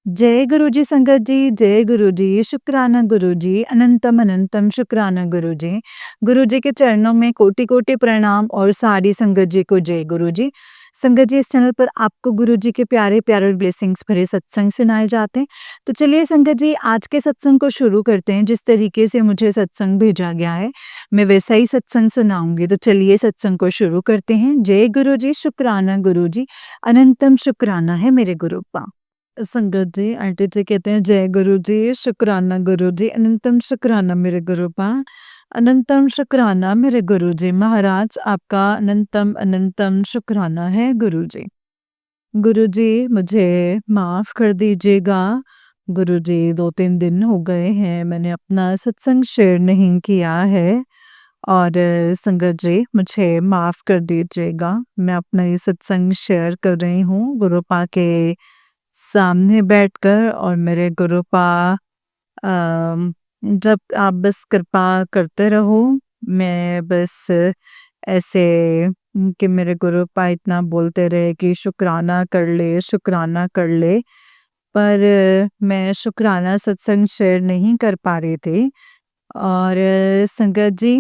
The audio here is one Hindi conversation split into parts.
जय गुरुजी संगत जी, जय गुरुजी, शुक्राना गुरुजी, अनंतम अनंतम शुक्राना गुरुजी। गुरुजी के चरणों में कोटि-कोटि प्रणाम और सारी संगत जी को जय गुरुजी। संगत जी, इस चैनल पर आपको गुरुजी के प्यारे-प्यारे और ब्लेसिंग्स भरे सत्संग सुनाए जाते हैं। तो चलिए संगत जी, आज के सत्संग को शुरू करते हैं। जिस तरीके से मुझे सत्संग भेजा गया है, मैं वैसा ही सत्संग सुनाऊँगी। तो चलिए सत्संग को शुरू करते हैं। जय गुरुजी, शुक्राना गुरुजी, अनंतम शुक्राना है मेरे गुरुपा। संगत जी, आंटी जी कहते हैं जय गुरु जी, शुक्राना गुरु जी, अनंतम शुक्राना मेरे गुरुपा, अनंतम शुक्राना मेरे गुरु जी। महाराज आपका अनंतम अनंतम शुक्राना है गुरु जी। गुरु जी मुझे माफ़ कर दीजिएगा। गुरु जी 2-3 दिन हो गए हैं मैंने अपना सत्संग शेयर नहीं किया है और संगत जी मुझे माफ़ कर दीजिएगा। मैं अपना ये सत्संग शेयर कर रही हूँ गुरुपा के सामने बैठकर और मेरे गुरुपा जब आप बस कृपा करते रहो, मैं बस ऐसे कि मेरे गुरुपा इतना बोलते रहे कि शुक्राना कर ले, शुक्राना कर ले। पर मैं शुक्राना सत्संग शेयर नहीं कर पा रही थी और संगत जी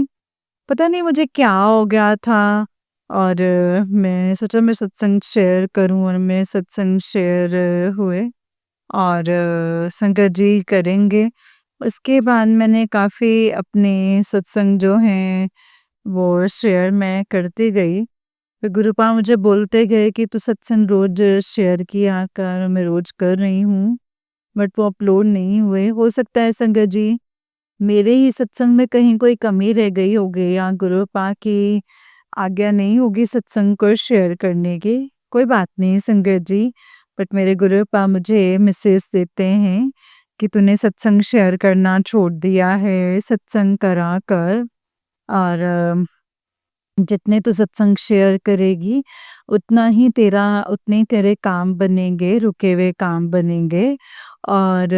पता नहीं मुझे क्या हो गया था और मैं सोचा मैं सत्संग शेयर करूं और मैं सत्संग शेयर हुए और संगत जी करेंगे। उसके बाद मैंने काफ़ी अपने सत्संग जो हैं वो शेयर मैं करती गई। फिर गुरुपा मुझे बोलते गए कि तू सत्संग रोज़ शेयर किया कर, मैं रोज़ कर रही हूँ, बट वो अपलोड नहीं हुए। हो सकता है संगत जी मेरे ही सत्संग में कहीं कोई कमी रह गई होगी या गुरुपा की आज्ञा नहीं होगी सत्संग को शेयर करने की। कोई बात नहीं संगत जी, बट मेरे गुरुपा मुझे मैसेज देते हैं कि तूने सत्संग शेयर करना छोड़ दिया है, सत्संग करा कर और जितने तू सत्संग शेयर करेगी उतने ही तेरे काम बनेंगे, रुके हुए काम बनेंगे और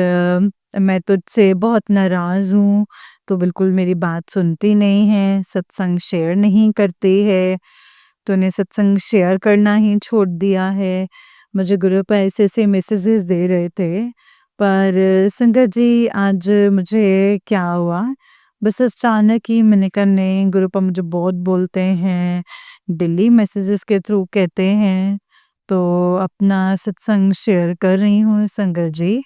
मैं तुझसे बहुत नाराज़ हूँ, तू बिल्कुल मेरी बात सुनती नहीं है, सत्संग शेयर नहीं करती है, तूने सत्संग शेयर करना ही छोड़ दिया है। मुझे ग्रुप ऐसे-ऐसे मैसेजेस दे रहे थे, पर संगत जी आज मुझे क्या हुआ बस अचानक ही मैंने कहा नहीं ग्रुप मुझे बहुत बोलते हैं, डेली मैसेजेस के थ्रू कहते हैं, तो अपना सत्संग शेयर कर रही हूँ संगत जी।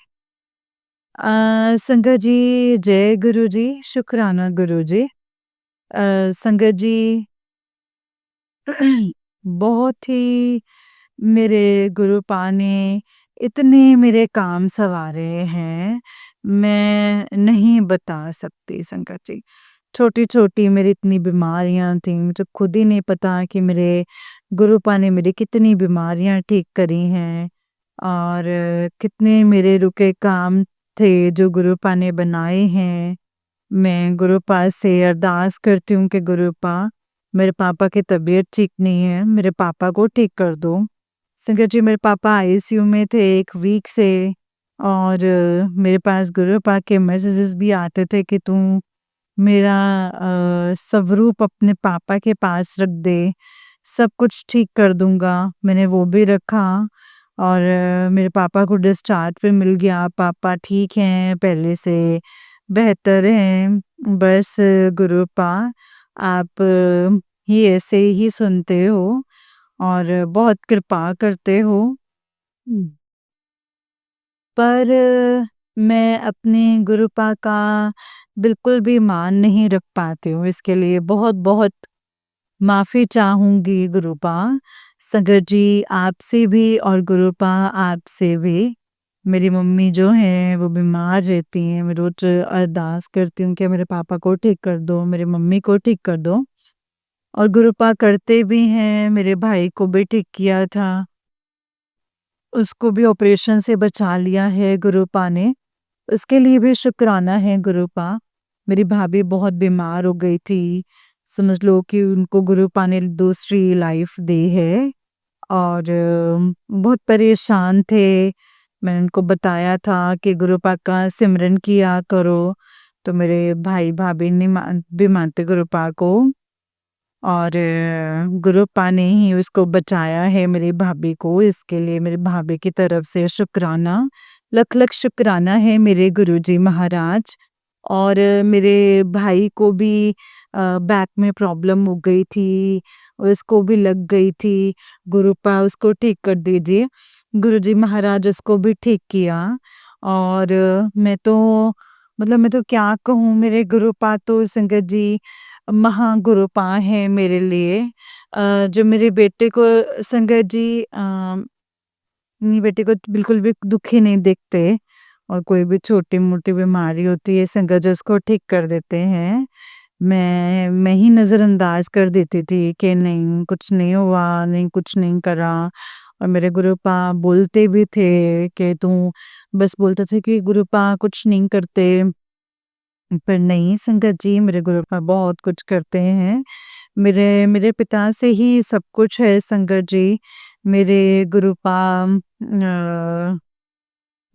संगत जी जय गुरु जी, शुक्राना गुरु जी। संगत जी बहुत ही मेरे गुरुपा ने इतने मेरे काम सँवारे हैं, मैं नहीं बता सकती संगत जी। छोटी-छोटी मेरी इतनी बीमारियाँ थीं, मुझे खुद ही नहीं पता कि मेरे गुरुपा ने मेरी कितनी बीमारियाँ ठीक करी हैं और कितने मेरे रुके काम थे जो गुरुपा ने बनाए हैं। मैं गुरुपा से अरदास करती हूँ कि गुरुपा मेरे पापा की तबीयत ठीक नहीं है, मेरे पापा को ठीक कर दो। संगत जी मेरे पापा आईसीयू में थे 1 वीक से और मेरे पास गुरुपा के मैसेजेस भी आते थे कि तू मेरा स्वरूप अपने पापा के पास रख दे, सब कुछ ठीक कर दूँगा। मैंने वो भी रखा और मेरे पापा को डिस्चार्ज भी मिल गया, पापा ठीक हैं, पहले से बेहतर हैं। बस गुरुपा आप ही ऐसे ही सुनते हो और बहुत कृपा करते हो। हुँ। पर मैं अपने गुरुपा का बिल्कुल भी मान नहीं रख पाती हूँ, इसके लिए बहुत-बहुत माफ़ी चाहूँगी गुरुपा। संगत जी आपसे भी और गुरुपा आपसे भी। मेरी मम्मी जो हैं वो बीमार रहती हैं, मैं रोज़ अरदास करती हूँ कि मेरे पापा को ठीक कर दो, मेरी मम्मी को ठीक कर दो और गुरुपा करते भी हैं, मेरे भाई को भी ठीक किया था। उसको भी ऑपरेशन से बचा लिया है गुरुपा ने, उसके लिए भी शुक्राना है गुरुपा। मेरी भाभी बहुत बीमार हो गई थी, समझ लो कि उनको गुरुपा ने दूसरी लाइफ़ दी है और बहुत परेशान थे। मैंने उनको बताया था कि गुरुपा का सिमरन किया करो, तो मेरे भाई-भाभी नहीं भी मानते गुरुपा को और गुरुपा ने ही उसको बचाया है मेरी भाभी को, इसके लिए मेरी भाभी की तरफ से शुक्राना। लख लख शुक्राना है मेरे गुरुजी महाराज। और मेरे भाई को भी बैक में प्रॉब्लम हो गई थी, उसको भी लग गई थी। गुरुपा उसको ठीक कर दीजिए। गुरुजी महाराज उसको भी ठीक किया। और मैं तो क्या कहूँ, मेरे गुरुपा तो संगत जी महागुरुपा है मेरे लिए। जो मेरे बेटे को संगत जी अपनी बेटी को बिल्कुल भी दुखी नहीं देखते, और कोई भी छोटी-मोटी बीमारी होती है संगत जी उसको ठीक कर देते हैं। मैं ही नज़रअंदाज कर देती थी कि नहीं कुछ नहीं हुआ, नहीं कुछ नहीं करा। और मेरे गुरुपा बोलते भी थे कि तू बस बोलते थे कि गुरुपा कुछ नहीं करते, पर नहीं संगत जी मेरे गुरुपा बहुत कुछ करते हैं। मेरे मेरे पिता से ही सब कुछ है संगत जी। मेरे गुरुपा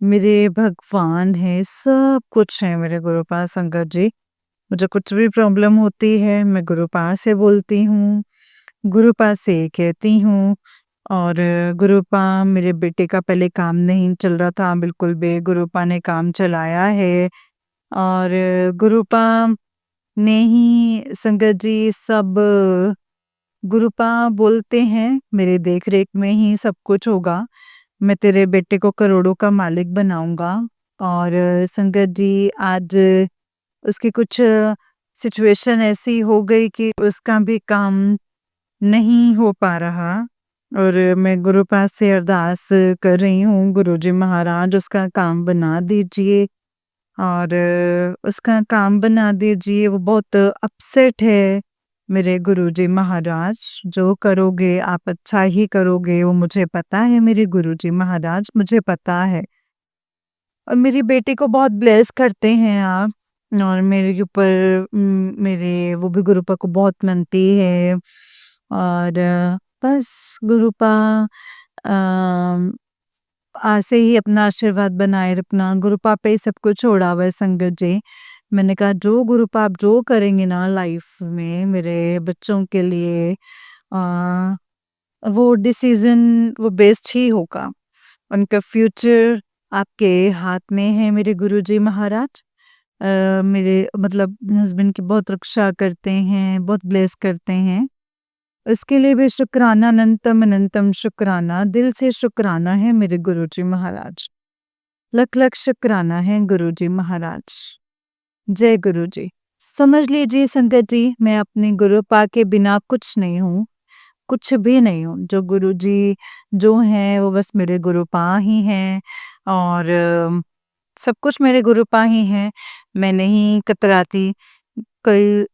मेरे भगवान हैं, सब कुछ है मेरे गुरुपा संगत जी। मुझे कुछ भी प्रॉब्लम होती है, मैं गुरुपा से बोलती हूँ, गुरुपा से कहती हूँ। और गुरुपा मेरे बेटे का पहले काम नहीं चल रहा था, बिल्कुल भी गुरुपा ने काम चलाया है। और गुरुपा ने ही संगत जी सब गुरुपा बोलते हैं, मेरे देख-रेख में ही सब कुछ होगा। मैं तेरे बेटे को करोड़ों का मालिक बनाऊँगा। और संगत जी आज उसकी कुछ सिचुएशन ऐसी हो गई कि उसका भी काम नहीं हो पा रहा। और मैं गुरुपा से अरदास कर रही हूँ, गुरुजी महाराज उसका काम बना दीजिए। और उसका काम बना दीजिए, वो बहुत अपसेट है मेरे गुरुजी महाराज। जो करोगे आप अच्छा ही करोगे, वो मुझे पता है मेरे गुरुजी महाराज, मुझे पता है। और मेरी बेटी को बहुत ब्लेस करते हैं आप। और मेरे ऊपर मेरे वो भी गुरुपा को बहुत मानती है। और बस गुरुपा अ, ऐसे ही अपना आशीर्वाद बनाए रखना, गुरुपा पे ही सब कुछ छोड़ा हुआ है संगत जी। मैंने कहा जो गुरुपा आप जो करेंगे ना लाइफ में मेरे बच्चों के लिए, अ, वो डिसीजन वो बेस्ट ही होगा। उनका फ्यूचर आपके हाथ में है मेरे गुरुजी महाराज। मेरे मतलब हस्बैंड की बहुत रक्षा करते हैं, बहुत ब्लेस करते हैं। इसके लिए भी शुक्राना, अनंतम अनंतम शुक्राना, दिल से शुक्राना है मेरे गुरुजी महाराज। लख लख शुक्राना है गुरुजी महाराज। जय गुरुजी। समझ लीजिए संगत जी, मैं अपने गुरुपा के बिना कुछ नहीं हूँ, कुछ भी नहीं हूँ। जो गुरुजी जो हैं वो बस मेरे गुरुपा ही हैं। और सब कुछ मेरे गुरुपा ही हैं। मैं नहीं कतराती। कई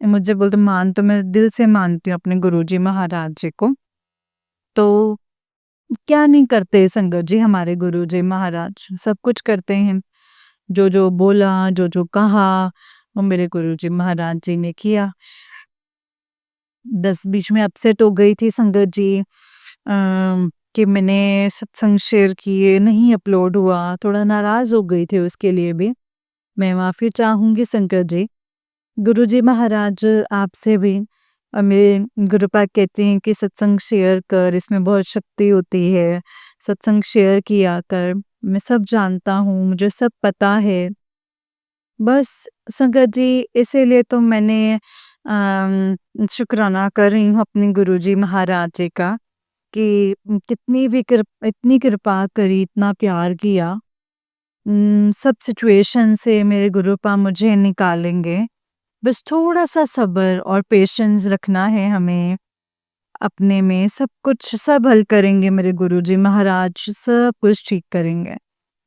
मुझे बोलते मान, तो मैं दिल से मानती हूँ अपने गुरुजी महाराज जी को। तो क्या नहीं करते संगत जी हमारे गुरुजी महाराज, सब कुछ करते हैं। जो बोला, जो कहा, वो मेरे गुरुजी महाराज जी ने किया। बस बीच में अपसेट हो गई थी संगत जी, कि मैंने सत्संग शेयर किए नहीं, अपलोड हुआ, थोड़ा नाराज़ हो गई थी उसके लिए भी। मैं माफ़ी चाहूँगी संगत जी। गुरुजी महाराज आपसे भी, मेरे गुरुपा कहते हैं कि सत्संग शेयर कर, इसमें बहुत शक्ति होती है, सत्संग शेयर किया कर। मैं सब जानता हूँ, मुझे सब पता है। बस संगत जी इसीलिए तो मैंने शुक्राना कर रही हूँ अपने गुरुजी महाराज जी का, कि कितनी भी इतनी कृपा करी, इतना प्यार किया। सब सिचुएशन से मेरे गुरुपा मुझे निकालेंगे। बस थोड़ा-सा सब्र और पेशेंस रखना है हमें अपने में, सब कुछ सब हल करेंगे मेरे गुरुजी महाराज, सब कुछ ठीक करेंगे।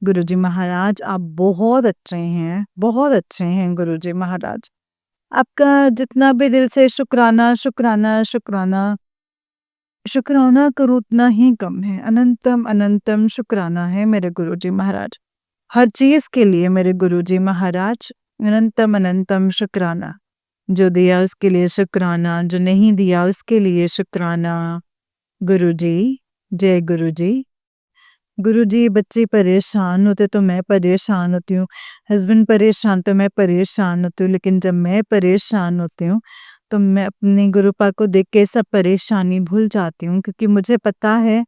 गुरुजी महाराज आप बहुत अच्छे हैं गुरुजी महाराज। आपका जितना भी दिल से शुक्राना, शुक्राना, शुक्राना, शुक्राना करूँ उतना ही कम है। अनंतम, अनंतम शुक्राना है मेरे गुरुजी महाराज। हर चीज़ के लिए मेरे गुरुजी महाराज अनंतम, अनंतम शुक्राना। जो दिया उसके लिए शुक्राना, जो नहीं दिया उसके लिए शुक्राना। गुरुजी, जय गुरुजी। गुरुजी बच्चे परेशान होते तो मैं परेशान होती हूँ, हस्बैंड परेशान तो मैं परेशान होती हूँ, लेकिन जब मैं परेशान होती हूँ, तो मैं अपने गुरुपा को देख के सब परेशानी भूल जाती हूँ, क्योंकि मुझे पता है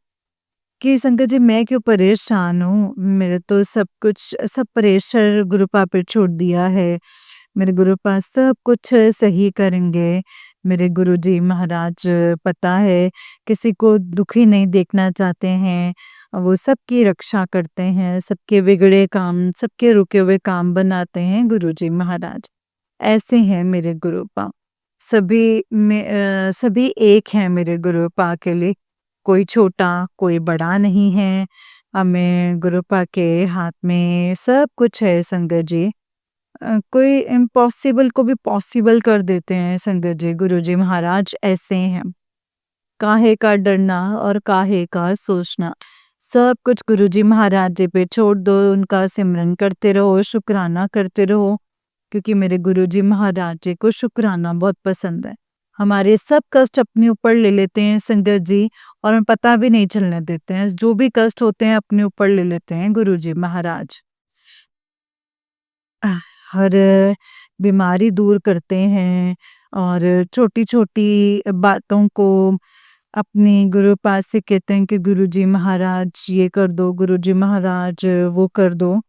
कि संगत जी मैं क्यों परेशान हूँ, मेरे तो सब कुछ सब प्रेशर गुरुपा पे छोड़ दिया है। मेरे गुरुपा सब कुछ सही करेंगे। मेरे गुरुजी महाराज पता है किसी को दुखी नहीं देखना चाहते हैं। वो सबकी रक्षा करते हैं, सबके बिगड़े काम, सबके रुके हुए काम बनाते हैं गुरुजी महाराज। ऐसे हैं मेरे गुरुपा। सभी एक हैं मेरे गुरुपा के लिए। कोई छोटा, कोई बड़ा नहीं है। हमें गुरुपा के हाथ में सब कुछ है संगत जी। कोई इम्पॉसिबल को भी पॉसिबल कर देते हैं संगत जी, गुरुजी महाराज ऐसे हैं। काहे का डरना और काहे का सोचना। सब कुछ गुरुजी महाराज जी पे छोड़ दो, उनका सिमरन करते रहो, शुक्राना करते रहो। क्योंकि मेरे गुरुजी महाराज जी को शुक्राना बहुत पसंद है। हमारे सब कष्ट अपने ऊपर ले लेते हैं संगत जी और हमें पता भी नहीं चलने देते हैं। जो भी कष्ट होते हैं अपने ऊपर ले लेते हैं गुरुजी महाराज। हर बीमारी दूर करते हैं और छोटी-छोटी बातों को अपनी गुरु पास से कहते हैं कि गुरुजी महाराज ये कर दो, गुरुजी महाराज वो कर दो।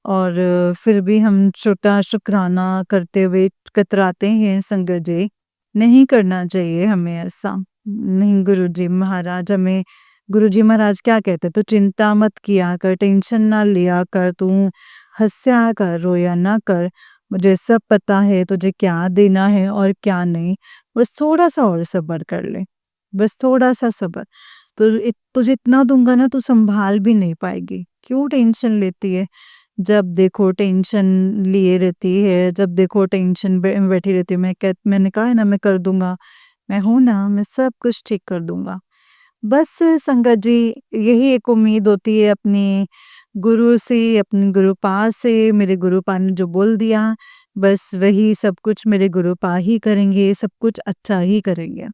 और फिर भी हम छोटा शुक्राना करते हुए कतराते हैं संगत जी। नहीं करना चाहिए हमें ऐसा। नहीं गुरुजी महाराज हमें गुरुजी महाराज क्या कहते, तू चिंता मत किया कर, टेंशन ना लिया कर, तू हँसा कर, रोया ना कर। मुझे सब पता है तुझे क्या देना है और क्या नहीं। बस थोड़ा-सा और सब्र कर ले। बस थोड़ा-सा सब्र। तुझे इतना दूँगा ना तू सँभाल भी नहीं पाएगी। क्यों टेंशन लेती है? जब देखो टेंशन लिए रहती है, जब देखो टेंशन बैठी रहती है। मैंने कहा है ना मैं कर दूँगा, मैं हूँ ना, मैं सब कुछ ठीक कर दूँगा। बस संगत जी यही एक उम्मीद होती है अपनी गुरु से, अपने गुरुपा से, मेरे गुरुपा ने जो बोल दिया, बस वही सब कुछ मेरे गुरुपा ही करेंगे, सब कुछ अच्छा ही करेंगे।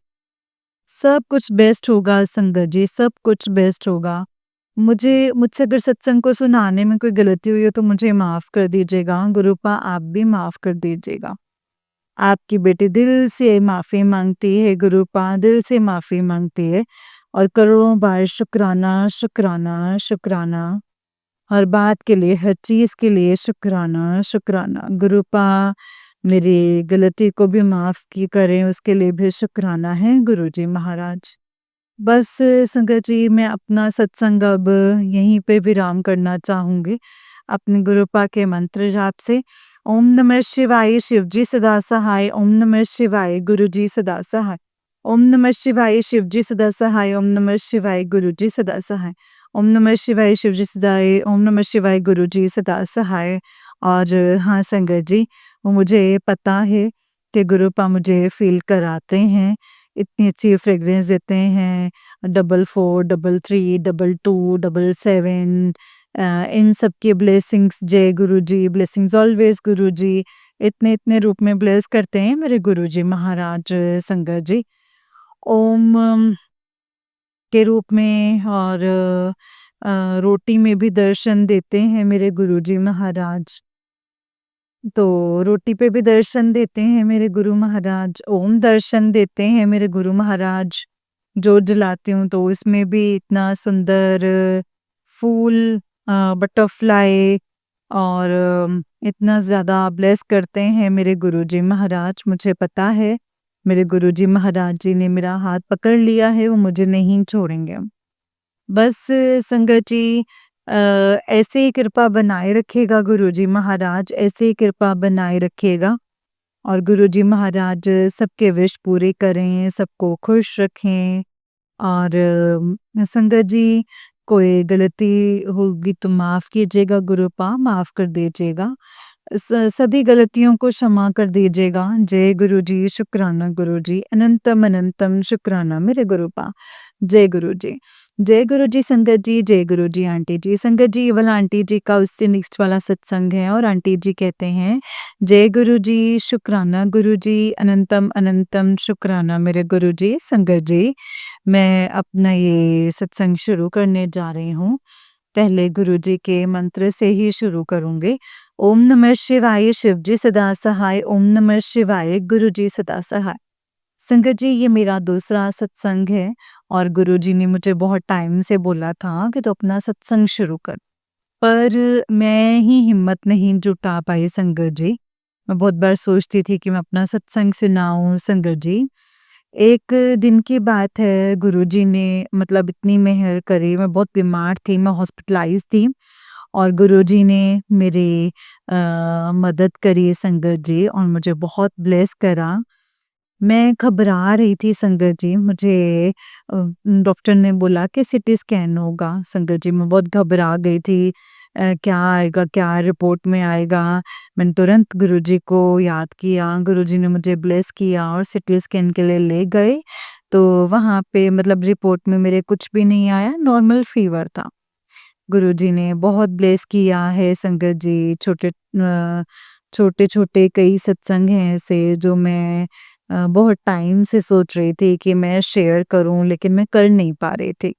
सब कुछ बेस्ट होगा संगत जी, सब कुछ बेस्ट होगा। मुझसे अगर सत्संग को सुनाने में कोई गलती हुई हो तो मुझे माफ़ कर दीजिएगा। गुरुपा आप भी माफ़ कर दीजिएगा। आपकी बेटी दिल से माफ़ी माँगती है गुरुपा, दिल से माफ़ी माँगती है और करोड़ों बार शुक्राना, शुक्राना, शुक्राना। हर बात के लिए, हर चीज़ के लिए शुक्राना, शुक्राना। गुरुपा मेरी गलती को भी माफ़ की करें उसके लिए भी शुक्राना है गुरुजी महाराज। बस संगत जी मैं अपना सत्संग अब यहीं पे विराम करना चाहूँगी। अपने गुरुपा के मंत्र जाप से ओम नमः शिवाय शिवजी सदा सहाय, ओम नमः शिवाय गुरुजी सदा सहाय। ओम नमः शिवाय शिवजी सदा सहाय, ओम नमः शिवाय गुरुजी सदा सहाय। ओम नमः शिवाय शिवजी सदाय, ओम नमः शिवाय गुरुजी सदा सहाय। और हाँ संगत जी, वो मुझे पता है कि गुरुपा मुझे फ़ील कराते हैं। इतनी अच्छी फ्रेग्रेंस देते हैं, 44, 33, 22, 77 इन सब की ब्लेसिंग्स जय गुरुजी, ब्लेसिंग्स ऑलवेज़ गुरुजी, इतने-इतने रूप में ब्लेस करते हैं मेरे गुरुजी महाराज संगत जी। ओम के रूप में और रोटी में भी दर्शन देते हैं मेरे गुरुजी महाराज। तो रोटी पे भी दर्शन देते हैं मेरे गुरु महाराज, ओम दर्शन देते हैं मेरे गुरु महाराज। जोत जलाती हूँ तो उसमें भी इतना सुंदर फूल बटरफ्लाई और इतना ज़्यादा ब्लेस करते हैं मेरे गुरुजी महाराज। मुझे पता है मेरे गुरुजी महाराज जी ने मेरा हाथ पकड़ लिया है, वो मुझे नहीं छोड़ेंगे। बस संगत जी ऐसे ही कृपा बनाए रखिएगा गुरुजी महाराज, ऐसे ही कृपा बनाए रखिएगा और गुरुजी महाराज सबके विश पूरे करें, सबको खुश रखें और संगत जी कोई गलती होगी तो माफ़ कीजिएगा गुरुपा, माफ़ कर दीजिएगा। सभी गलतियों को क्षमा कर दीजिएगा। जय गुरुजी, शुक्राना गुरुजी, अनंतम अनंतम शुक्राना मेरे गुरुपा। जय गुरुजी। जय गुरुजी संगत जी, जय गुरुजी आंटी जी। संगत जी ये वाला आंटी जी का उससे नेक्स्ट वाला सत्संग है और आंटी जी कहते हैं, जय गुरुजी, शुक्राना गुरुजी, अनंतम अनंतम शुक्राना मेरे गुरुजी। संगत जी मैं अपना ये सत्संग शुरू करने जा रही हूँ। पहले गुरुजी के मंत्र से ही शुरू करूँगी। ओम नमः शिवाय शिवजी सदा सहाय, ओम नमः शिवाय गुरुजी सदा सहाय। संगत जी, ये मेरा दूसरा सत्संग है और गुरुजी ने मुझे बहुत टाइम से बोला था कि तू अपना सत्संग शुरू कर। पर मैं ही हिम्मत नहीं जुटा पाई संगत जी। मैं बहुत बार सोचती थी कि मैं अपना सत्संग सुनाऊँ संगत जी। एक दिन की बात है, गुरुजी ने मतलब इतनी मेहर करी, मैं बहुत बीमार थी, मैं हॉस्पिटलाइज़ थी और गुरुजी ने मेरी मदद करी संगत जी और मुझे बहुत ब्लेस करा। मैं घबरा रही थी संगत जी, मुझे डॉक्टर ने बोला कि सीटी स्कैन होगा। संगत जी, मैं बहुत घबरा गई थी। क्या आएगा, क्या रिपोर्ट में आएगा? मैंने तुरंत गुरुजी को याद किया, गुरुजी ने मुझे ब्लेस किया और सीटी स्कैन के लिए ले गए। तो वहाँ पे मतलब रिपोर्ट में मेरे कुछ भी नहीं आया, नॉर्मल फीवर था। गुरुजी ने बहुत ब्लेस किया है संगत जी। छोटे-छोटे कई सत्संग हैं ऐसे जो मैं बहुत टाइम से सोच रही थी कि मैं शेयर करूँ, लेकिन मैं कर नहीं पा रही थी।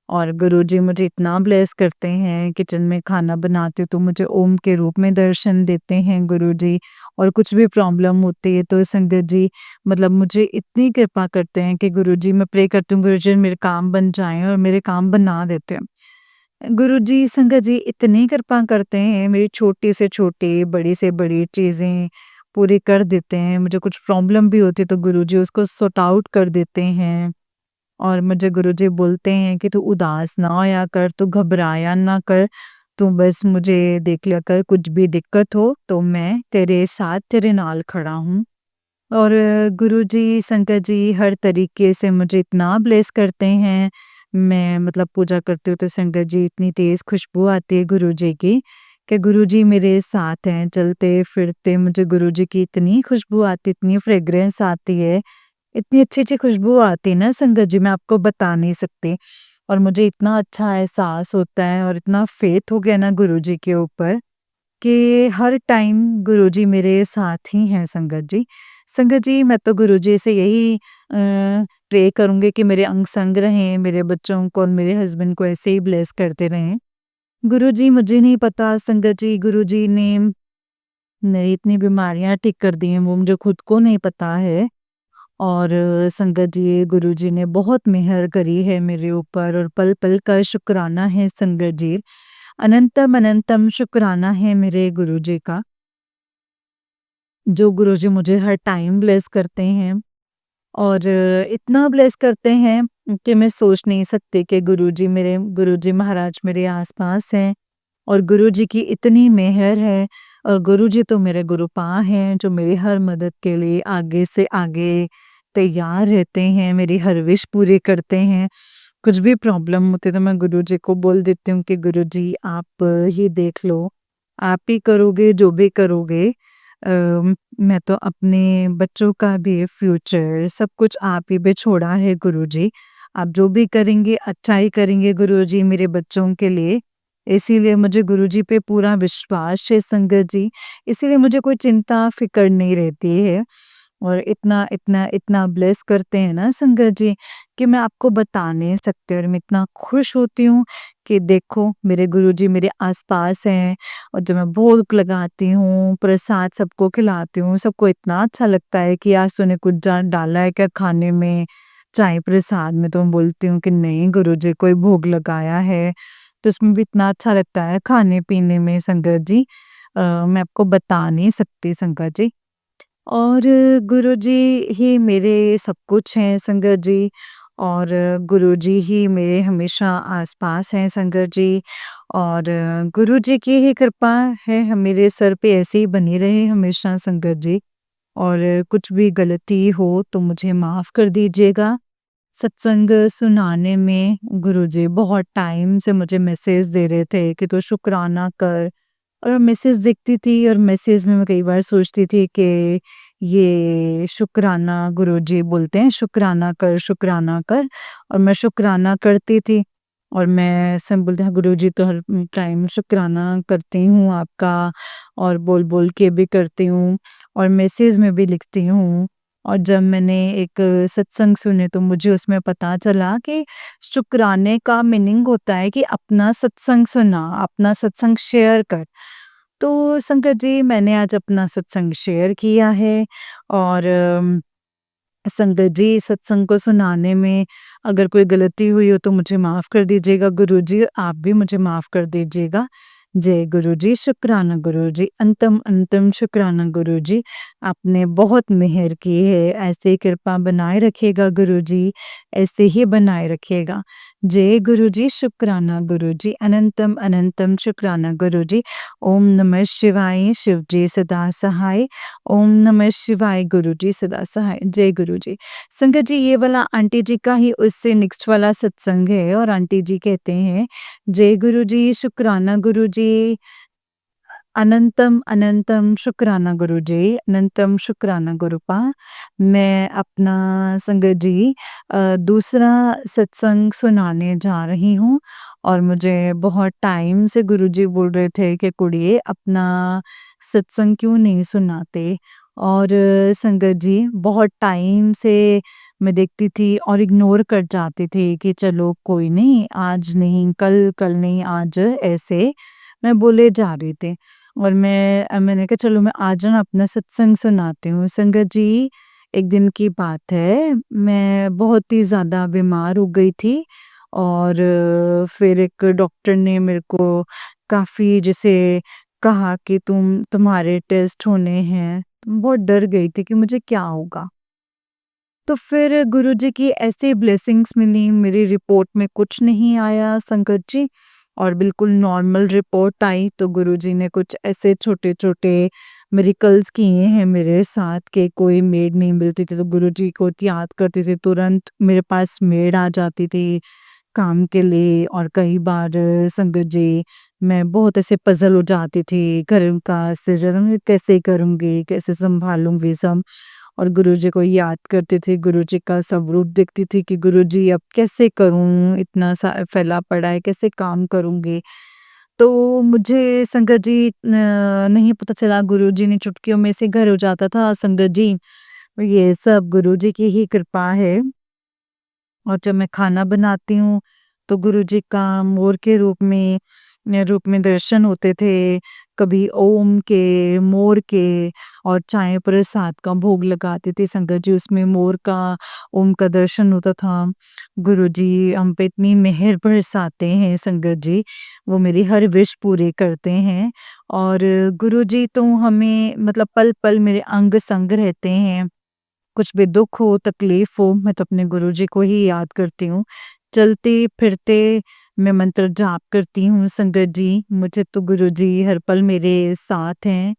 और गुरुजी मुझे इतना ब्लेस करते हैं, किचन में खाना बनाती हूँ तो मुझे ओम के रूप में दर्शन देते हैं गुरुजी। और कुछ भी प्रॉब्लम होती है तो संगत जी मतलब मुझे इतनी कृपा करते हैं कि गुरुजी, मैं प्रे करती हूँ गुरुजी मेरे काम बन जाएँ और मेरे काम बना देते हैं। गुरुजी संगत जी इतनी कृपा करते हैं, मेरी छोटी से छोटी, बड़ी से बड़ी चीज़ें पूरी कर देते हैं। मुझे कुछ प्रॉब्लम भी होती है तो गुरुजी उसको सॉर्ट आउट कर देते हैं। और मुझे गुरुजी बोलते हैं कि तू उदास ना होया कर, तू घबराया ना कर, तू बस मुझे देख लिया कर, कुछ भी दिक्कत हो तो मैं तेरे साथ तेरे नाल खड़ा हूँ। और गुरुजी संगत जी हर तरीके से मुझे इतना ब्लेस करते हैं। मैं मतलब पूजा करती हूँ तो संगत जी इतनी तेज़ खुशबू आती है गुरुजी की कि गुरुजी मेरे साथ हैं, चलते-फिरते मुझे गुरुजी की इतनी खुशबू आती, इतनी फ्रेग्रेंस आती है, इतनी अच्छी-अच्छी खुशबू आती है ना संगत जी, मैं आपको बता नहीं सकती। और मुझे इतना अच्छा एहसास होता है और इतना फ़ेथ हो गया ना गुरुजी के ऊपर कि हर टाइम गुरुजी मेरे साथ ही हैं संगत जी। संगत जी, मैं तो गुरुजी से यही प्रे करूँगी कि मेरे अंग-संग रहें, मेरे बच्चों को और मेरे हस्बैंड को ऐसे ही ब्लेस करते रहें। गुरुजी, मुझे नहीं पता संगत जी, गुरुजी ने मेरी इतनी बीमारियाँ ठीक कर दी हैं, वो मुझे खुद को नहीं पता है। और संगत जी, गुरुजी ने बहुत मेहर करी है मेरे ऊपर और पल-पल का शुक्राना है संगत जी। अनंतम अनंतम शुक्राना है मेरे गुरुजी का, जो गुरुजी मुझे हर टाइम ब्लेस करते हैं और इतना ब्लेस करते हैं कि मैं सोच नहीं सकती कि गुरुजी महाराज मेरे आस-पास हैं और गुरुजी की इतनी मेहर है। और गुरुजी तो मेरे गुरुपा हैं, जो मेरी हर मदद के लिए आगे से आगे तैयार रहते हैं, मेरी हर विश पूरी करते हैं। कुछ भी प्रॉब्लम होती है तो मैं गुरुजी को बोल देती हूँ कि गुरुजी आप ही देख लो, आप ही करोगे जो भी करोगे। मैं तो अपने बच्चों का भी फ्यूचर सब कुछ आप ही पे छोड़ा है गुरुजी। आप जो भी करेंगे अच्छा ही करेंगे गुरुजी मेरे बच्चों के लिए। इसीलिए मुझे गुरुजी पे पूरा विश्वास है संगत जी, इसीलिए मुझे कोई चिंता फ़िक्र नहीं रहती है। और इतना इतना इतना ब्लेस करते हैं ना संगत जी कि मैं आपको बता नहीं सकती और मैं इतना खुश होती हूँ कि देखो मेरे गुरुजी मेरे आस-पास हैं। और जब मैं भोग लगाती हूँ, प्रसाद सबको खिलाती हूँ, सबको इतना अच्छा लगता है कि आज तूने कुछ डाला है क्या खाने में, चाहे प्रसाद में? तो मैं बोलती हूँ कि नहीं गुरुजी, कोई भोग लगाया है। तो उसमें भी इतना अच्छा लगता है खाने-पीने में संगत जी। मैं आपको बता नहीं सकती संगत जी। और गुरुजी ही मेरे सब कुछ हैं संगत जी। और गुरुजी ही मेरे हमेशा आस-पास हैं संगत जी। और गुरुजी की ही कृपा है मेरे सर पे ऐसे ही बनी रहे हमेशा संगत जी। और कुछ भी गलती हो तो मुझे माफ़ कर दीजिएगा। सत्संग सुनाने में गुरुजी बहुत टाइम से मुझे मैसेज दे रहे थे कि तू शुक्राना कर। और मैसेज देखती थी और मैसेज में मैं कई बार सोचती थी कि ये शुक्राना गुरुजी बोलते हैं, शुक्राना कर, शुक्राना कर। और मैं शुक्राना करती थी और मैं सब बोलते हैं गुरुजी, तो हर टाइम शुक्राना करती हूँ आपका और बोल-बोल के भी करती हूँ और मैसेज में भी लिखती हूँ। और जब मैंने एक सत्संग सुने तो मुझे उसमें पता चला कि शुक्राने का मीनिंग होता है कि अपना सत्संग सुना, अपना सत्संग शेयर कर। तो संगत जी, मैंने आज अपना सत्संग शेयर किया है और संगत जी, सत्संग को सुनाने में अगर कोई गलती हुई हो तो मुझे माफ़ कर दीजिएगा गुरुजी, आप भी मुझे माफ़ कर दीजिएगा। जय गुरुजी, शुक्राना गुरुजी, अंतम शुक्राना गुरुजी, आपने बहुत मेहर की है, ऐसे ही कृपा बनाए रखिएगा गुरुजी, ऐसे ही बनाए रखिएगा। जय गुरुजी, शुक्राना गुरुजी, अनंतम शुक्राना गुरुजी। ओम नमः शिवाय, शिव जी सदा सहाय। ओम नमः शिवाय, गुरु जी सदा सहाय। जय गुरु जी। संगत जी, ये वाला आंटी जी का ही उससे नेक्स्ट वाला सत्संग है और आंटी जी कहते हैं, जय गुरु जी, शुक्राना गुरु जी, अनंतम शुक्राना गुरु जी, अनंतम शुक्राना गुरुपा। मैं अपना संगत जी दूसरा सत्संग सुनाने जा रही हूँ और मुझे बहुत टाइम से गुरुजी बोल रहे थे कि कुड़िए अपना सत्संग क्यों नहीं सुनाते। और संगत जी बहुत टाइम से मैं देखती थी और इग्नोर कर जाती थी कि चलो कोई नहीं, आज नहीं, कल नहीं, आज, ऐसे मैं बोले जा रही थी। और मैंने कहा चलो मैं आज ना अपना सत्संग सुनाती हूँ। संगत जी, एक दिन की बात है, मैं बहुत ही ज़्यादा बीमार हो गई थी और फिर एक डॉक्टर ने मेरे को काफ़ी जैसे कहा कि तुम्हारे टेस्ट होने हैं। बहुत डर गई थी कि मुझे क्या होगा। तो फिर गुरुजी की ऐसी ब्लेसिंग्स मिली, मेरी रिपोर्ट में कुछ नहीं आया संकट जी, और बिल्कुल नॉर्मल रिपोर्ट आई। तो गुरुजी ने कुछ ऐसे छोटे-छोटे मिरेकल्स किए हैं मेरे साथ कि कोई मेड नहीं मिलती थी तो गुरुजी को याद करती थी, तुरंत मेरे पास मेड आ जाती थी काम के लिए। और कई बार संगत जी मैं बहुत ऐसे पज़ल हो जाती थी, घर का सृजन कैसे करूँगी, कैसे सँभालूँगी सब। और गुरुजी को याद करती थी, गुरुजी का स्वरूप देखती थी कि गुरुजी अब कैसे करूँ, इतना सा फैला पड़ा है, कैसे काम करूँगी। तो मुझे संगत जी नहीं पता चला, गुरुजी ने चुटकियों में से घर हो जाता था संगत जी। ये सब गुरुजी की ही कृपा है। और जब मैं खाना बनाती हूँ तो गुरुजी का मोर के रूप में दर्शन होते थे। कभी ओम के, मोर के, और चाय प्रसाद का भोग लगाती थी संगत जी, उसमें मोर का, ओम का दर्शन होता था। गुरुजी हम पे इतनी मेहर बरसाते हैं संगत जी, वो मेरी हर विश पूरी करते हैं। और गुरुजी तो हमें मतलब पल-पल मेरे अंग-संग रहते हैं। कुछ भी दुःख हो, तकलीफ़ हो, मैं तो अपने गुरुजी को ही याद करती हूँ। चलते-फिरते मैं मंत्र जाप करती हूँ संगत जी, मुझे तो गुरुजी हर पल मेरे साथ हैं।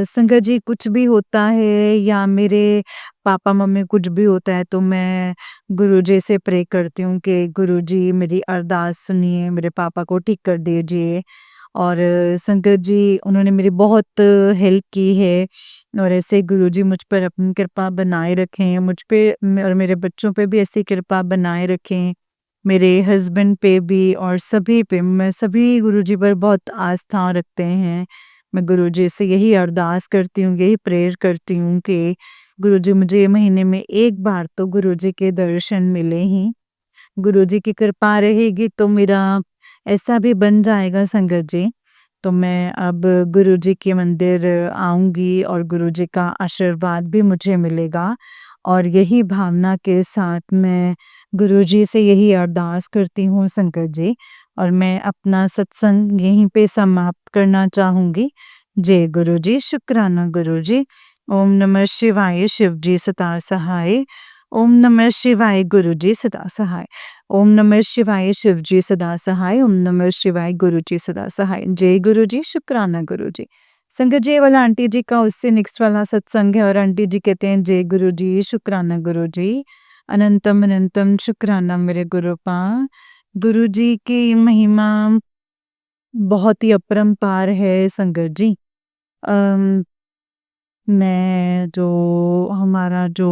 संगत जी कुछ भी होता है या मेरे पापा-मम्मी कुछ भी होता है तो मैं गुरुजी से प्रे करती हूँ कि गुरुजी मेरी अरदास सुनिए, मेरे पापा को ठीक कर दीजिए। और संगत जी उन्होंने मेरी बहुत हेल्प की है और ऐसे गुरुजी मुझ पर अपनी कृपा बनाए रखें, मुझ पे और मेरे बच्चों पे भी ऐसी कृपा बनाए रखें, मेरे हस्बैंड पे भी और सभी पे। मैं सभी गुरुजी पर बहुत आस्था रखते हैं। मैं गुरुजी से यही अरदास करती हूँ, यही प्रेयर करती हूँ कि गुरुजी मुझे महीने में 1 बार तो गुरुजी के दर्शन मिले ही। गुरुजी की कृपा रहेगी तो मेरा ऐसा भी बन जाएगा संगत जी। तो मैं अब गुरुजी के मंदिर आऊँगी और गुरुजी का आशीर्वाद भी मुझे मिलेगा। और यही भावना के साथ मैं गुरुजी से यही अरदास करती हूँ संगत जी, और मैं अपना सत्संग यहीं पे समाप्त करना चाहूँगी। जय गुरुजी, शुक्राना गुरुजी। ओम नमः शिवाय, शिव जी सदा सहाय। ओम नमः शिवाय, गुरुजी सदा सहाय। ओम नमः शिवाय, शिव जी सदा सहाय। ओम नमः शिवाय, गुरु जी सदा सहाय। जय गुरु जी, शुक्राना गुरु जी। संगत जी, ये वाला आंटी जी का उससे नेक्स्ट वाला सत्संग है और आंटी जी कहते हैं, जय गुरु जी, शुक्राना गुरु जी, अनंतम शुक्राना मेरे गुरुपा। गुरु जी की महिमा बहुत ही अपरंपार है संगत जी। अम, मैं जो हमारा जो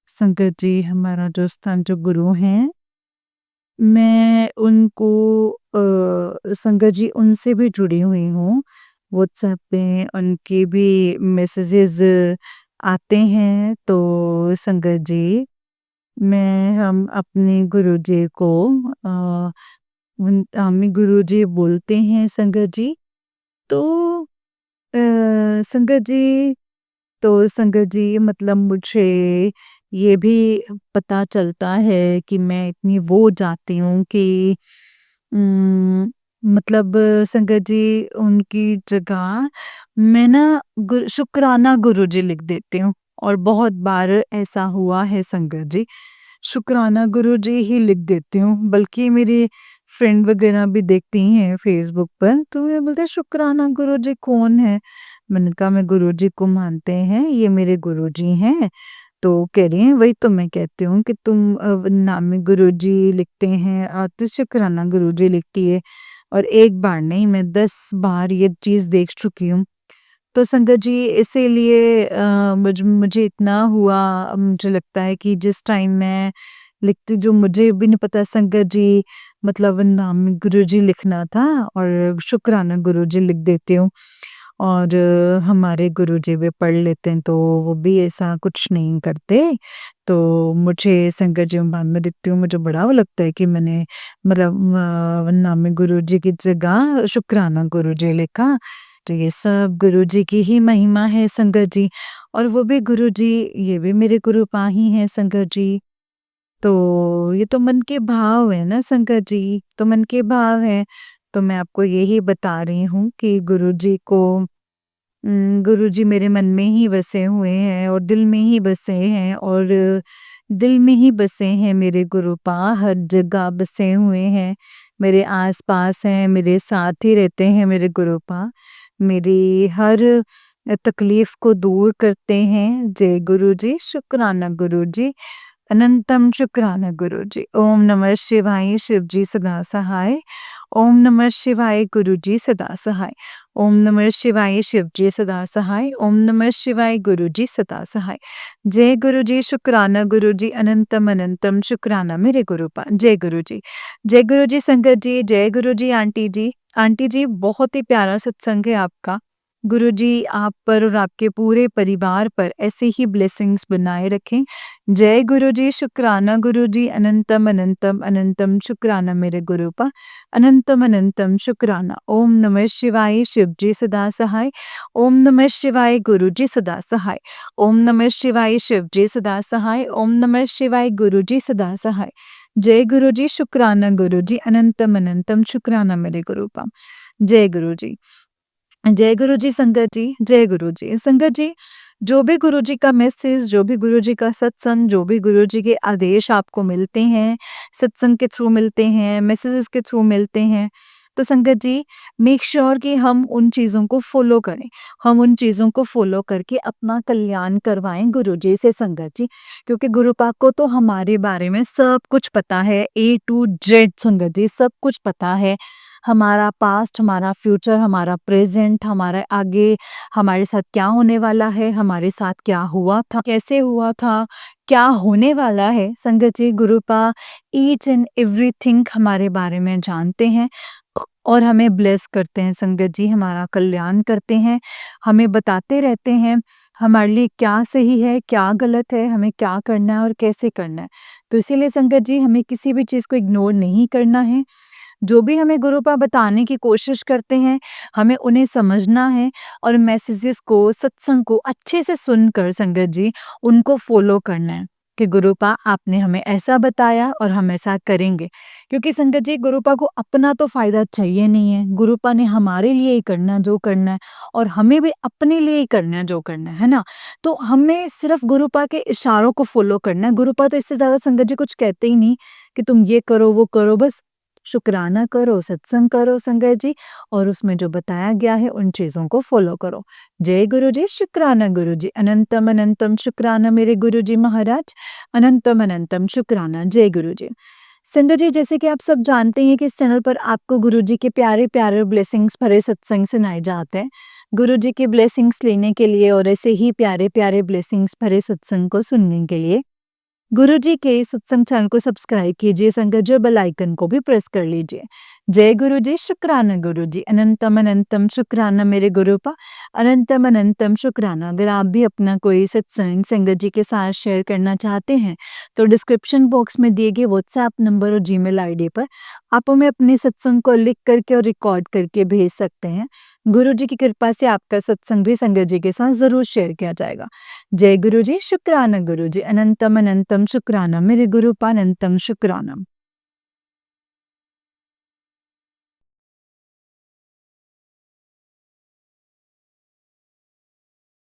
संगत जी, हमारा जो स्थान जो गुरु हैं, मैं उनको संगत जी उनसे भी जुड़ी हुई हूँ। व्हाट्सएप पे उनके भी मैसेजेस आते हैं तो संगत जी हम अपने गुरुजी को अ, हमें गुरुजी बोलते हैं संगत जी। तो संगत जी, मतलब मुझे ये भी पता चलता है कि मैं इतनी वो जाती हूँ कि उम, मतलब संगत जी उनकी जगह मैं ना शुक्राना गुरुजी लिख देती हूँ और बहुत बार ऐसा हुआ है संगत जी। शुक्राना गुरुजी ही लिख देती हूँ, बल्कि मेरी फ्रेंड वगैरह भी देखती हैं फ़ेसबुक पर, तो ये बोलते हैं शुक्राना गुरुजी कौन है? मैंने कहा मैं गुरुजी को मानते हैं, ये मेरे गुरुजी हैं। तो कह रही हैं वही तो मैं कहती हूँ कि तुम नामी गुरुजी लिखते हैं तो शुक्राना गुरुजी लिखती है और एक बार नहीं मैं 10 बार ये चीज़ देख चुकी हूँ। तो संगत जी इसीलिए मुझे इतना हुआ मुझे लगता है कि जिस टाइम मैं लिखती जो मुझे भी नहीं पता संगत जी मतलब नामी गुरुजी लिखना था और शुक्राना गुरुजी लिख देती हूँ। और हमारे गुरुजी भी पढ़ लेते हैं तो वो भी ऐसा कुछ नहीं करते। तो मुझे संगत जी बाद में देखती हूँ मुझे बड़ा वो लगता है कि मैंने मतलब नामी गुरुजी की जगह शुक्राना गुरुजी लिखा। तो ये सब गुरुजी की ही महिमा है संगत जी। और वो भी गुरुजी ये भी मेरे गुरुपा ही हैं संगत जी। तो ये तो मन के भाव है ना संगत जी, तो मन के भाव है। तो मैं आपको यही बता रही हूँ कि गुरुजी मेरे मन में ही बसे हुए हैं और दिल में ही बसे हैं और दिल में ही बसे हैं मेरे गुरुपा हर जगह बसे हुए हैं। मेरे आस-पास हैं, मेरे साथ ही रहते हैं मेरे गुरुपा। मेरी हर तकलीफ़ को दूर करते हैं। जय गुरुजी, शुक्राना गुरुजी। अनंतम शुक्राना गुरुजी। ओम नमः शिवाय शिवजी सदा सहाय। ओम नमः शिवाय गुरुजी सदा सहाय। ओम नमः शिवाय शिवजी सदा सहाय। ओम नमः शिवाय गुरुजी सदा सहाय। जय गुरुजी शुक्राना गुरुजी अनंतम अनंतम शुक्राना मेरे गुरुपा। जय गुरुजी। जय गुरुजी संगत जी, जय गुरुजी आंटी जी। आंटी जी बहुत ही प्यारा सत्संग है आपका। गुरुजी आप पर और आपके पूरे परिवार पर ऐसे ही ब्लेसिंग्स बनाए रखें। जय गुरुजी शुक्राना गुरुजी अनंतम अनंतम अनंतम शुक्राना मेरे गुरुपा। अनंतम अनंतम शुक्राना। ओम नमः शिवाय शिवजी सदा सहाय। ओम नमः शिवाय गुरुजी सदा सहाय। ओम नमः शिवाय शिवजी सदा सहाय। ओम नमः शिवाय गुरुजी सदा सहाय। जय गुरुजी शुक्राना गुरुजी अनंतम अनंतम शुक्राना मेरे गुरुपा। जय गुरुजी। जय गुरुजी संगत जी, जय गुरुजी। संगत जी, जो भी गुरुजी का मैसेज, जो भी गुरुजी का सत्संग, जो भी गुरुजी के आदेश आपको मिलते हैं, सत्संग के थ्रू मिलते हैं, मैसेजेस के थ्रू मिलते हैं, तो संगत जी मेक श्योर कि हम उन चीज़ों को फ़ॉलो करें। हम उन चीज़ों को फ़ॉलो करके अपना कल्याण करवाएँ गुरुजी से संगत जी। क्योंकि गुरुपा को तो हमारे बारे में सब कुछ पता है, ए टू जेड संगत जी सब कुछ पता है। हमारा पास्ट, हमारा फ्यूचर, हमारा प्रेज़ेंट, हमारा आगे हमारे साथ क्या होने वाला है, हमारे साथ क्या हुआ था, कैसे हुआ था, क्या होने वाला है। संगत जी गुरुपा ईच एंड एवरीथिंग हमारे बारे में जानते हैं और हमें ब्लेस करते हैं संगत जी, हमारा कल्याण करते हैं, हमें बताते रहते हैं हमारे लिए क्या सही है, क्या गलत है, हमें क्या करना है और कैसे करना है। तो इसीलिए संगत जी हमें किसी भी चीज़ को इग्नोर नहीं करना है। जो भी हमें गुरुपा बताने की कोशिश करते हैं, हमें उन्हें समझना है और मैसेजेस को, सत्संग को अच्छे से सुनकर संगत जी, उनको फ़ॉलो करना है कि गुरुपा आपने हमें ऐसा बताया और हम ऐसा करेंगे। क्योंकि संगत जी गुरुपा को अपना तो फ़ायदा चाहिए नहीं है, गुरुपा ने हमारे लिए ही करना जो करना है और हमें भी अपने लिए ही करना है जो करना है ना? तो हमें सिर्फ़ गुरुपा के इशारों को फ़ॉलो करना है, गुरुपा तो इससे ज़्यादा संगत जी कुछ कहते ही नहीं कि तुम ये करो, वो करो, बस शुक्राना करो, सत्संग करो संगत जी और उसमें जो बताया गया है उन चीज़ों को फ़ॉलो करो। जय गुरुजी, शुक्राना गुरुजी, अनंतम अनंतम शुक्राना मेरे गुरुजी महाराज, अनंतम अनंतम शुक्राना, जय गुरुजी। संगत जी जैसे कि आप सब जानते हैं कि इस चैनल पर आपको गुरुजी के प्यारे-प्यारे ब्लेसिंग्स भरे सत्संग सुनाए जाते हैं। गुरुजी के ब्लेसिंग्स लेने के लिए और ऐसे ही प्यारे-प्यारे ब्लेसिंग्स भरे सत्संग को सुनने के लिए गुरुजी के सत्संग चैनल को सब्सक्राइब कीजिए संगत जी और बेल आइकन को भी प्रेस कर लीजिए। जय गुरुजी, शुक्राना गुरुजी, अनंतम अनंतम शुक्राना मेरे गुरुपा, अनंतम अनंतम शुक्राना। अगर आप भी अपना कोई सत्संग संगत जी के साथ शेयर करना चाहते हैं, तो डिस्क्रिप्शन बॉक्स में दिए गए व्हाट्सएप नंबर और जीमेल आईडी पर आप हमें अपने सत्संग को लिख करके और रिकॉर्ड करके भेज सकते हैं। गुरु जी की कृपा से आपका सत्संग भी संगत जी के साथ ज़रूर शेयर किया जाएगा। जय गुरु जी, शुक्राना गुरु जी, अनंतम अनंतम शुक्राना, मेरे गुरु पानंतम शुक्राना।